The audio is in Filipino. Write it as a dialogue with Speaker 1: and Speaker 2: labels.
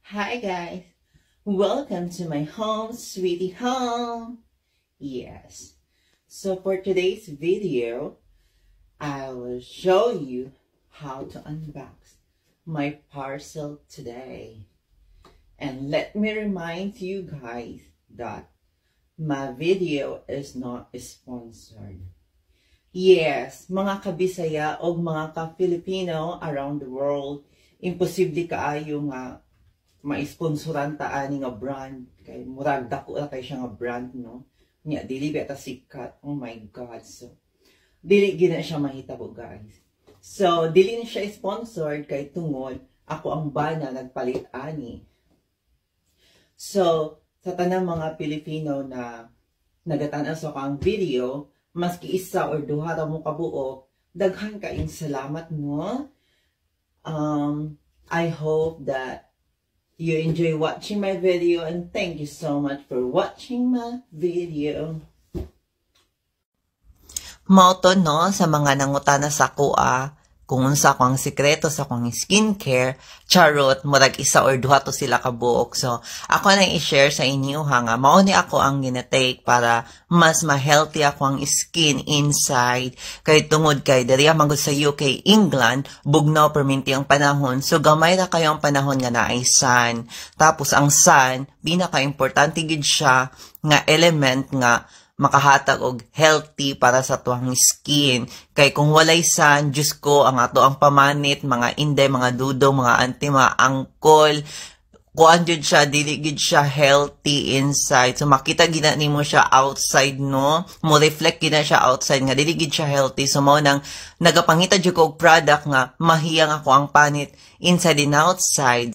Speaker 1: Hi guys, welcome to my home sweetie home. Yes, so for today's video, I will show you how to unbox my parcel today. And let me remind you guys that my video is not sponsored. Yes, mga kabisaya o mga ka-Filipino around the world, imposible kaayo nga ma-sponsoran ta ani nga brand kay murag dako ra kay siya nga brand, no, nya dili beta sikat. Oh my god, so dili gina siya mahitabo guys. So dili ni siya sponsored kay tungod ako ang bana nagpalit ani. So sa tanang mga Pilipino na nagatan-aw sa akong video, maski isa or duha ra mo kabuok, daghan kaayong salamat, no. I hope that you enjoy watching my video, and thank you so much for watching my video. Mauto, no, sa mga nangutana sa kuha kung unsa ko ang sikreto sa akong skincare, charot, murag isa or duha to sila kabuok. So ako nang i-share sa inyo nga mao ni ako ang ginatake para mas ma-healthy ako ang skin inside. Kay tungod kay diri man sa UK, England, bugnaw perminti ang panahon. So gamay ra kayo ang panahon nga naay sun. Tapos ang sun, pinaka-importante gid siya nga element nga makahatag og healthy para sa tuwang skin. Kay kung walay sun, Diyos ko, ang ato ang pamanit, mga inday, mga dudong, mga auntie, mga angkol, kuan jud siya, dili gid siya healthy inside. So makita gina nimo siya outside, no, mo reflect gina siya outside nga dili gid siya healthy. So mao nang nagapangita jud ko og product nga mahiyang ako ang panit inside and outside.